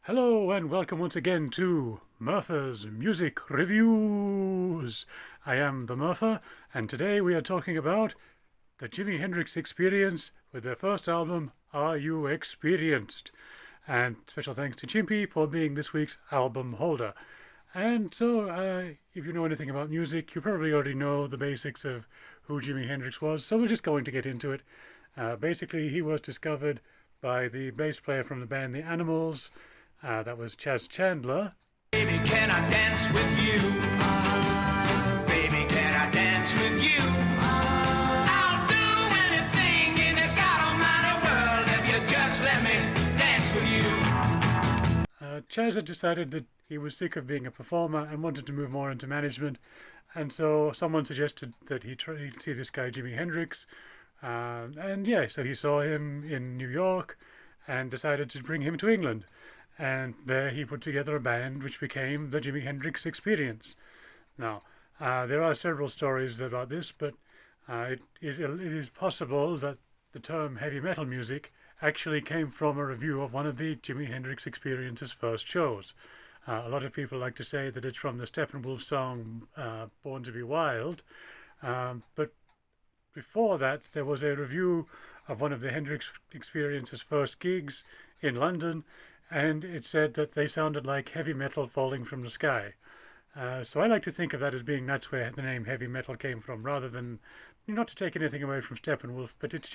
Hello and welcome once again to Murfer's Music Reviews. I am the Murfer, and today we are talking about the Jimi Hendrix Experience with their first album, Are You Experienced? And special thanks to Chimpy for being this week's album holder. And so, if you know anything about music, you probably already know the basics of who Jimi Hendrix was, so we're just going to get into it. Basically, he was discovered by the bass player from the band The Animals. That was Chas Chandler. Baby, can I dance with you? Baby, can I dance with you? I'll do anything in this God almighty world if you just let me dance with you. Chas had decided that he was sick of being a performer and wanted to move more into management, and so someone suggested that he'd see this guy Jimi Hendrix, so he saw him in New York and decided to bring him to England. And there he put together a band which became the Jimi Hendrix Experience. Now, there are several stories about this, but it is possible that the term heavy metal music actually came from a review of one of the Jimi Hendrix Experience's first shows. A lot of people like to say that it's from the Steppenwolf song Born to be Wild, but before that there was a review of one of the Hendrix Experience's first gigs in London, and it said that they sounded like heavy metal falling from the sky. So I like to think of that as being that's where the name heavy metal came from, rather than, not to take anything away from Steppenwolf, but it's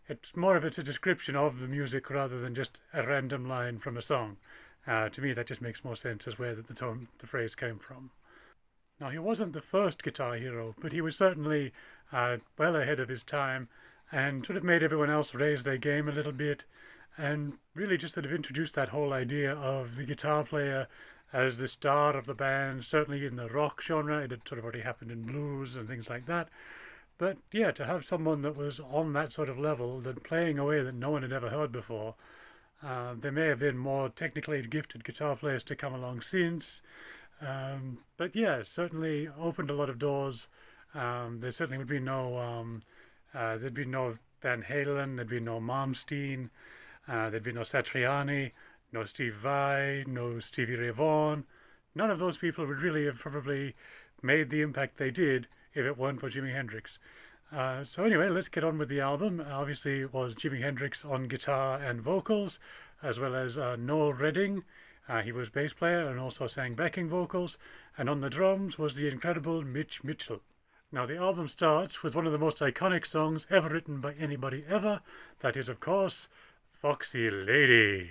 a description of the music rather than just a random line from a song. To me, that just makes more sense as where the phrase came from. Now, he wasn't the first guitar hero, but he was certainly well ahead of his time, and sort of made everyone else raise their game a little bit, and really just sort of introduced that whole idea of the guitar player as the star of the band, certainly in the rock genre. It had sort of already happened in blues and things like that. But yeah, to have someone that was on that sort of level, that playing a way that no one had ever heard before. There may have been more technically gifted guitar players to come along since. But yeah, certainly opened a lot of doors. There certainly would be there'd be no Van Halen, there'd be no Malmsteen, there'd be no Satriani, no Steve Vai, no Stevie Ray Vaughan. None of those people would really have probably made the impact they did if it weren't for Jimi Hendrix. So anyway, let's get on with the album. Obviously, it was Jimi Hendrix on guitar and vocals, as well as Noel Redding. He was bass player and also sang backing vocals. And on the drums was the incredible Mitch Mitchell. Now, the album starts with one of the most iconic songs ever written by anybody ever. That is, of course, Foxy Lady.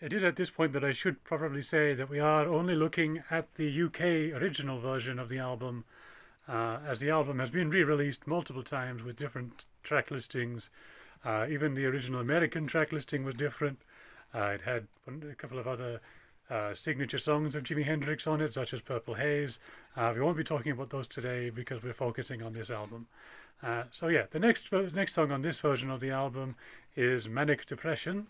It is at this point that I should probably say that we are only looking at the UK original version of the album, as the album has been re-released multiple times with different track listings. Even the original American track listing was different. It had a couple of other signature songs of Jimi Hendrix on it, such as Purple Haze. We won't be talking about those today because we're focusing on this album. So yeah, the next song on this version of the album is Manic Depression.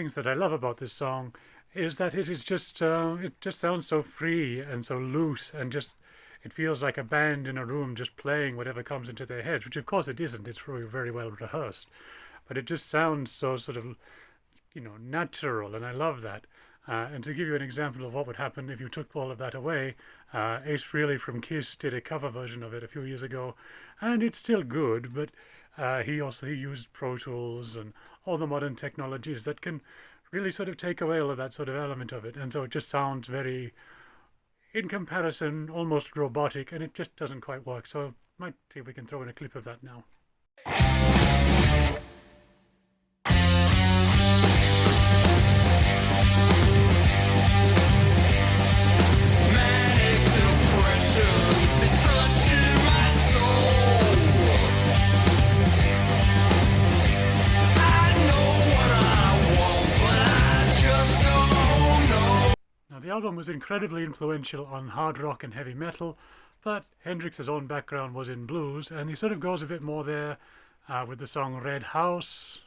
things that I love about this song is that it just sounds so free and so loose, and just it feels like a band in a room just playing whatever comes into their heads, which of course it isn't. It's really very well rehearsed, but it just sounds so sort of, natural, and I love that. And to give you an example of what would happen if you took all of that away, Ace Frehley from Kiss did a cover version of it a few years ago, and it's still good, but he used Pro Tools and all the modern technologies that can really sort of take away all of that sort of element of it, and so it just sounds very, in comparison, almost robotic, and it just doesn't quite work. So I might see if we can throw in a clip of that now. The album was incredibly influential on hard rock and heavy metal, but Hendrix's own background was in blues, and he sort of goes a bit more there with the song Red House.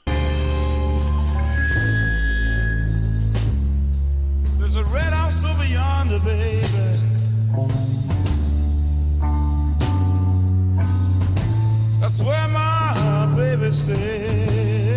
There's a red house over yonder, baby. That's where my baby stays.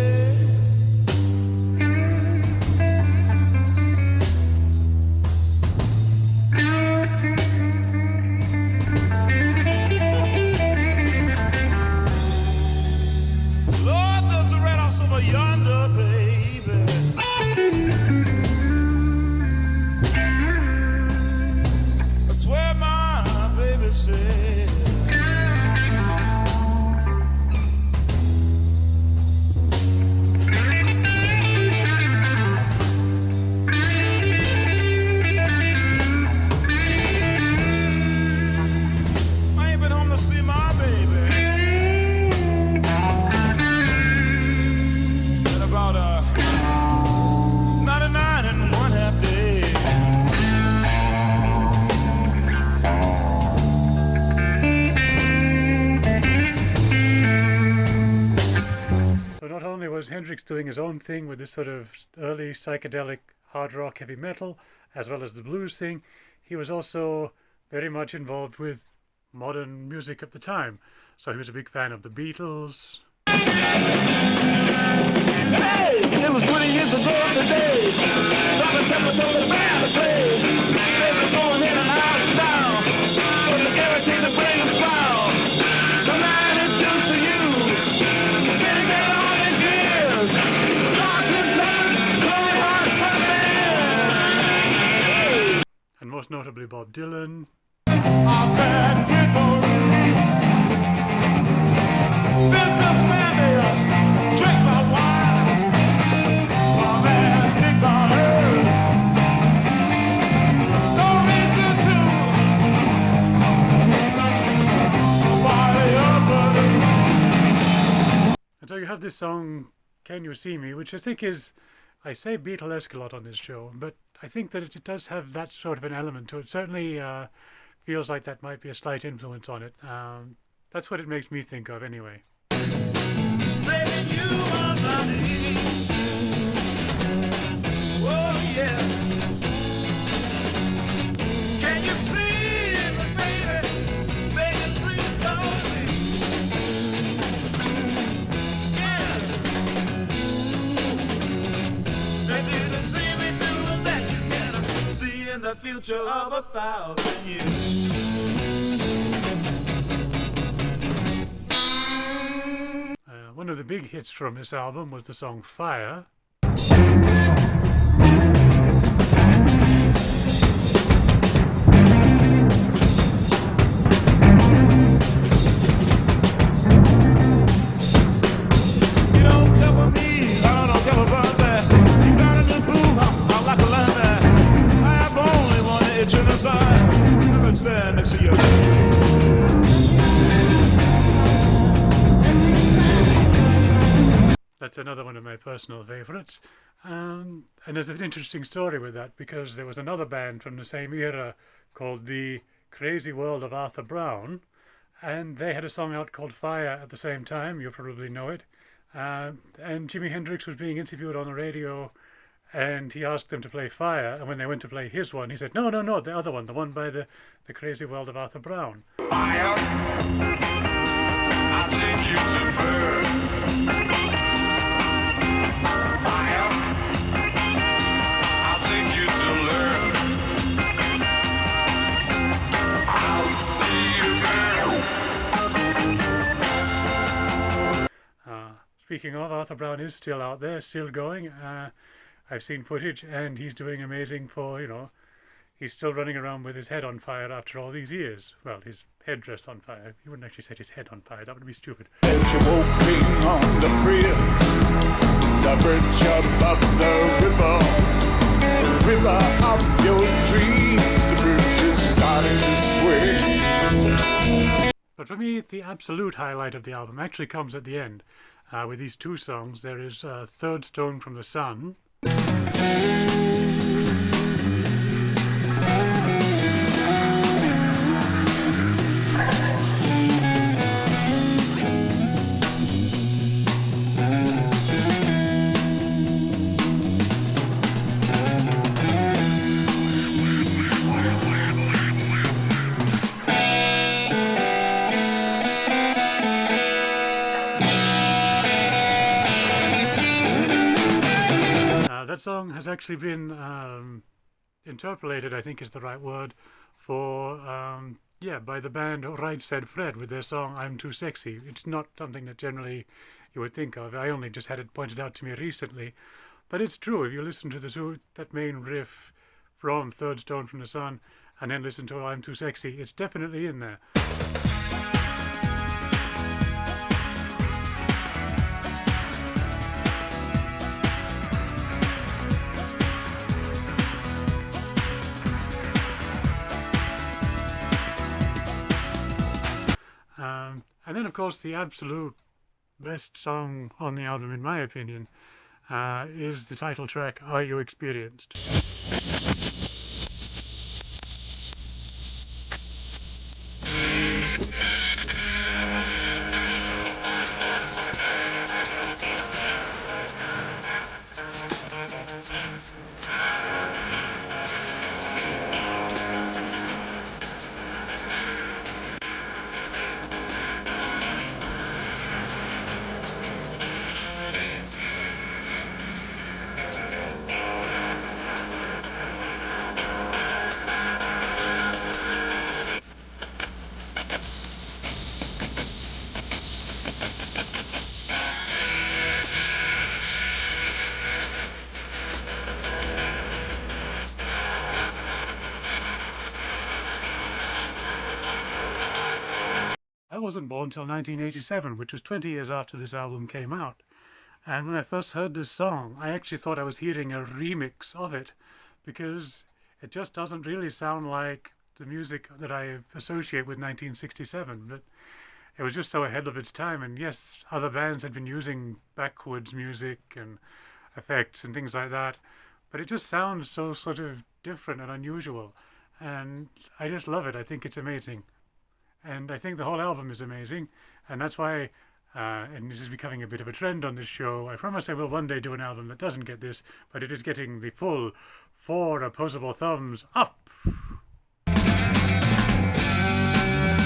Over yonder, baby. That's where my baby said. I ain't been home to see my baby. Was Hendrix doing his own thing with this sort of early psychedelic hard rock heavy metal, as well as the blues thing, he was also very much involved with modern music at the time. So he was a big fan of the Beatles. Hey, it was 20 years ago today. Dr. Pepper told the band to play. They were going in and out of style. But the guarantee to bring them foul. So now it's just to you. Been there all these years. Dr. Pepper, Chloe Hart, and most notably Bob Dylan. And so you have this song, Can You See Me, which I think is, I say Beatlesque a lot on this show, but I think that it does have that sort of an element to it. Certainly feels like that might be a slight influence on it. That's what it makes me think of anyway. baby, you are my need. Oh, yeah. Can you see me, baby? Baby, please don't leave. Yeah. Baby, to see me through that you can see in the future of 1,000 years. One of the big hits from this album was the song Fire. That's another one of my personal favourites. And there's an interesting story with that, because there was another band from the same era called The Crazy World of Arthur Brown, and they had a song out called Fire at the same time. You probably know it. And Jimi Hendrix was being interviewed on the radio and he asked them to play Fire, and when they went to play his one, he said, no, no, no, the other one, the one by the Crazy World of Arthur Brown. Fire, I'll take you to burn. Fire, I'll take you to learn. I'll see you burn. Speaking of, Arthur Brown is still out there, still going. I've seen footage, and he's doing amazing for, he's still running around with his head on fire after all these years. Well, his headdress on fire. He wouldn't actually set his head on fire. That would be stupid. As you're walking on the bridge above the river of your dreams, the bridge is starting to swing. But for me, the absolute highlight of the album actually comes at the end. With these two songs, there is Third Stone from the Sun. That song has actually been interpolated, I think is the right word, for, by the band Right Said Fred with their song I'm Too Sexy. It's not something that generally you would think of. I only just had it pointed out to me recently. But it's true, if you listen to that main riff from Third Stone from the Sun and then listen to I'm Too Sexy, it's definitely in there. And then, of course, the absolute best song on the album, in my opinion, is the title track, Are You Experienced? I wasn't born until 1987, which was 20 years after this album came out. And when I first heard this song, I actually thought I was hearing a remix of it, because it just doesn't really sound like the music that I associate with 1967. But it was just so ahead of its time. And yes, other bands had been using backwards music and effects and things like that, but it just sounds so sort of different and unusual. And I just love it. I think it's amazing. And I think the whole album is amazing, and that's why, and this is becoming a bit of a trend on this show, I promise I will one day do an album that doesn't get this, but it is getting the full 4 opposable thumbs up.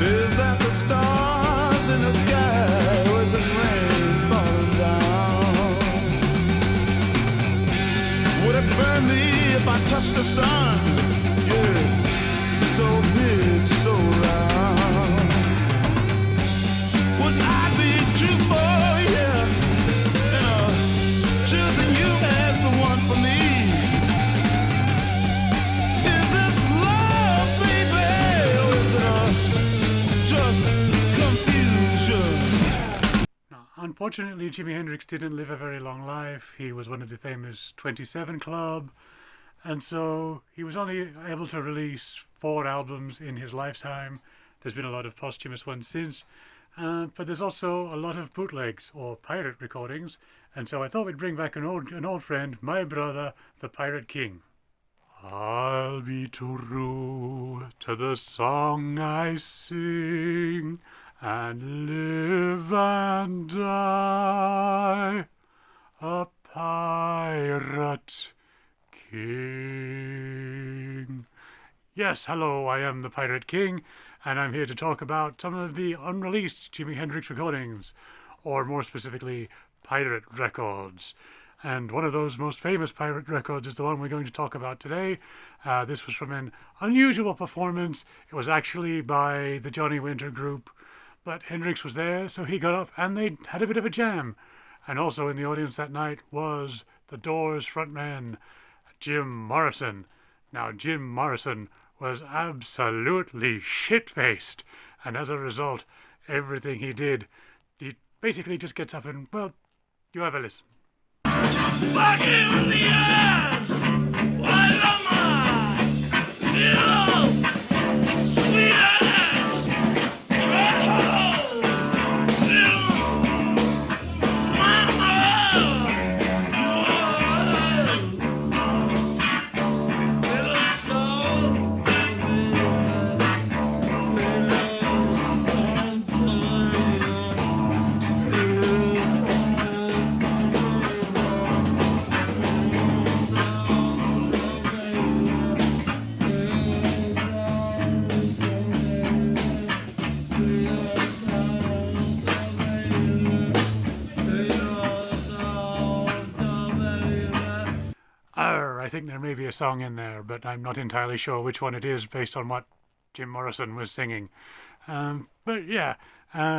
Is that the stars in the sky with some rain falling down? Would it burn me if I touched the sun? Yeah, so big, so round. Would I be true for you? Choosing you as the one for me. Is this love, baby, or is it just confusion? Now, unfortunately, Jimi Hendrix didn't live a very long life. He was one of the famous 27 Club, and so he was only able to release 4 albums in his lifetime. There's been a lot of posthumous ones since. But there's also a lot of bootlegs or pirate recordings, and so I thought we'd bring back an old friend, my brother, the Pirate King. I'll be true to the song I sing, and live and die a pirate King. Yes, hello, I am the Pirate King, and I'm here to talk about some of the unreleased Jimi Hendrix recordings, or more specifically, pirate records. And one of those most famous pirate records is the one we're going to talk about today. This was from an unusual performance. It was actually by the Johnny Winter Group, but Hendrix was there, so he got up and they had a bit of a jam. And also in the audience that night was the Doors frontman, Jim Morrison. Now, Jim Morrison was absolutely shit-faced, and as a result, everything he did, he basically just gets up and, well, you have a listen. Fuck you in the ass! Why am I? Little sweet ass! Trouble! Little mama! Little soul! I think there may be a song in there, but I'm not entirely sure which one it is based on what Jim Morrison was singing. But yeah,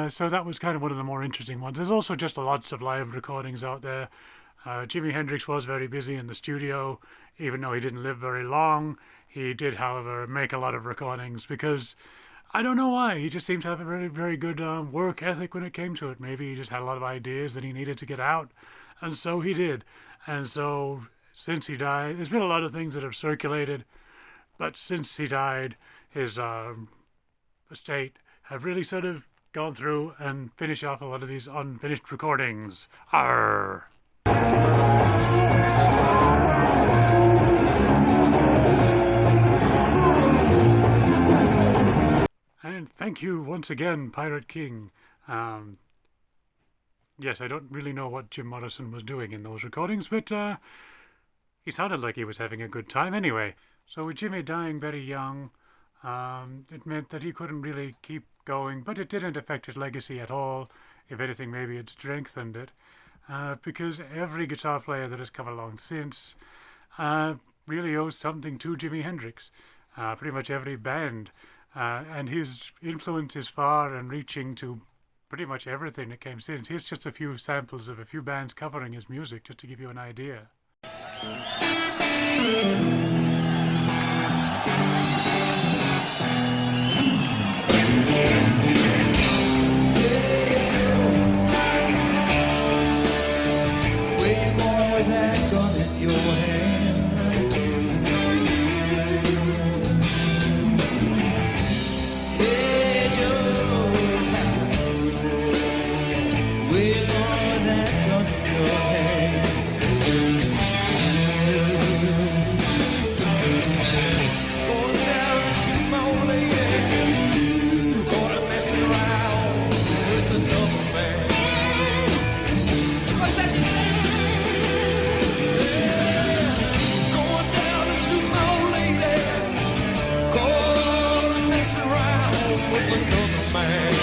so that was kind of one of the more interesting ones. There's also just lots of live recordings out there. Jimi Hendrix was very busy in the studio, even though he didn't live very long. He did, however, make a lot of recordings because I don't know why. He just seemed to have a very, very good work ethic when it came to it. Maybe he just had a lot of ideas that he needed to get out, and so he did. And so since he died, there's been a lot of things that have circulated, but since he died, his estate have really sort of gone through and finished off a lot of these unfinished recordings. Arr! And thank you once again, Pirate King. Yes, I don't really know what Jim Morrison was doing in those recordings, but he sounded like he was having a good time anyway. So with Jimmy dying very young, it meant that he couldn't really keep going, but it didn't affect his legacy at all. If anything, maybe it strengthened it, because every guitar player that has come along since really owes something to Jimi Hendrix. Pretty much every band. And his influence is far and reaching to pretty much everything that came since. Here's just a few samples of a few bands covering his music, just to give you an idea. Where you going with that gun in your hand? Hey Joe, where you going with that gun in your hand? Going down to see my old lady, gonna mess around with another man. What's that you say? Going down to see my old lady, gonna mess around with another man.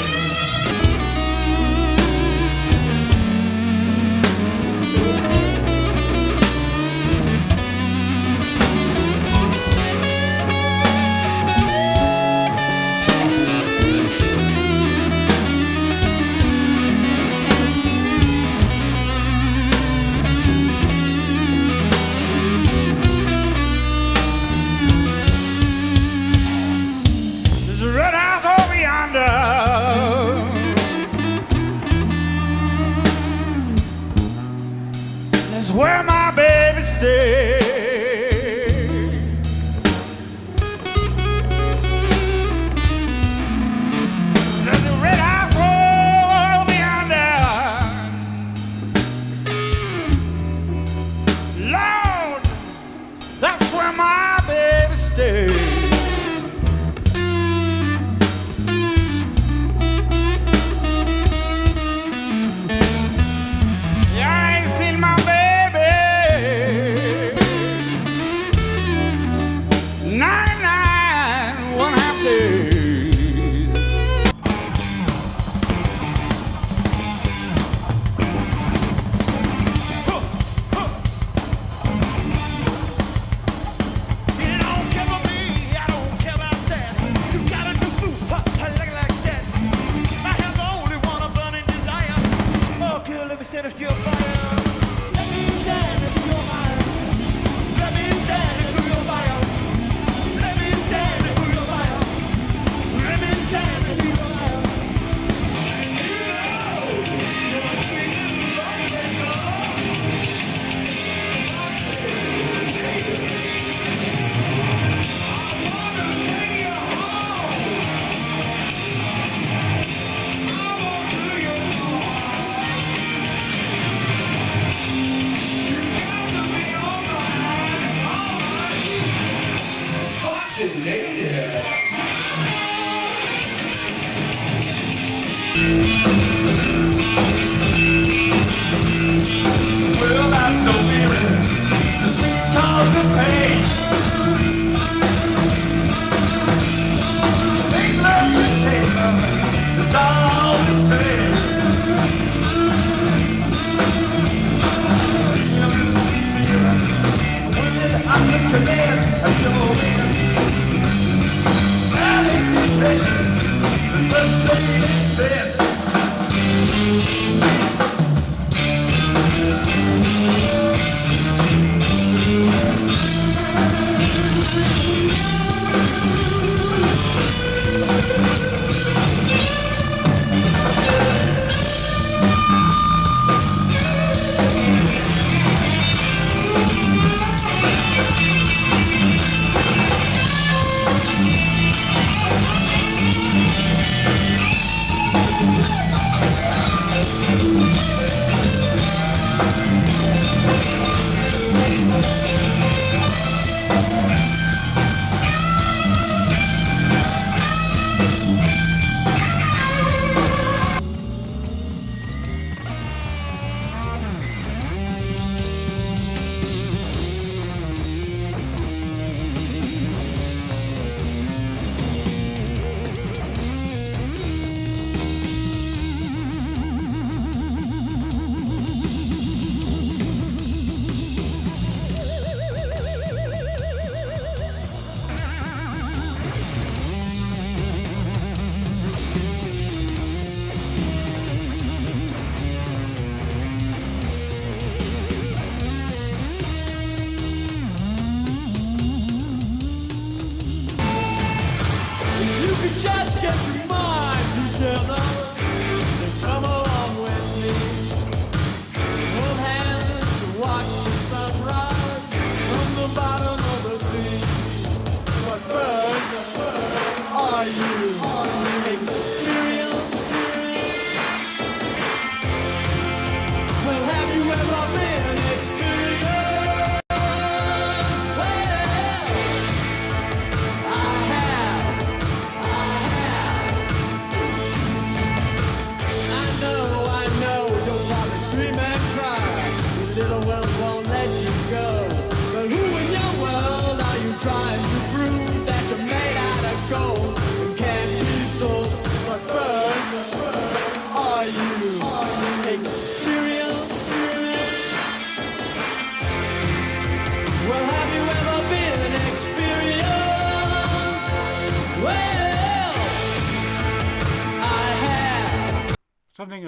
There's a red house over yonder. That's where my baby stays. There's a red house over yonder. Lord, that's where my baby stays. Yeah, I ain't seen my baby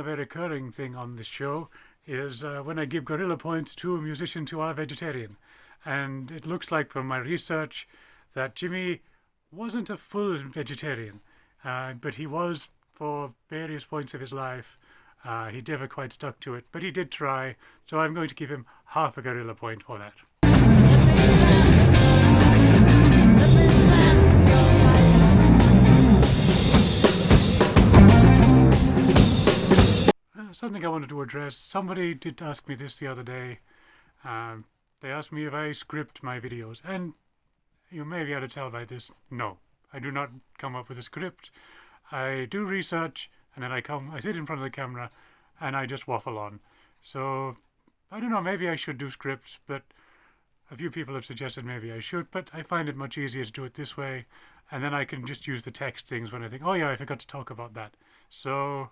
a recurring thing on this show is when I give gorilla points to musicians who are vegetarian. And it looks like from my research that Jimmy wasn't a full vegetarian, but he was for various points of his life. He never quite stuck to it, but he did try, so I'm going to give him half a gorilla point for that. Something I wanted to address. Somebody did ask me this the other day. They asked me if I script my videos, and you may be able to tell by this, no. I do not come up with a script. I do research, and then I sit in front of the camera, and I just waffle on. So, I don't know, maybe I should do scripts, but a few people have suggested maybe I should, but I find it much easier to do it this way, and then I can just use the text things when I think, oh yeah, I forgot to talk about that. So,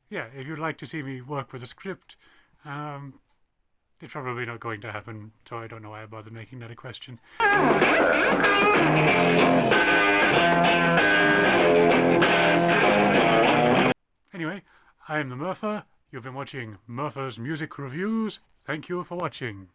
yeah, if you'd like to see me work with a script, it's probably not going to happen, so I don't know why I bothered making that a question. Anyway, I am the Murfer. You've been watching Murfer's Music Reviews. Thank you for watching.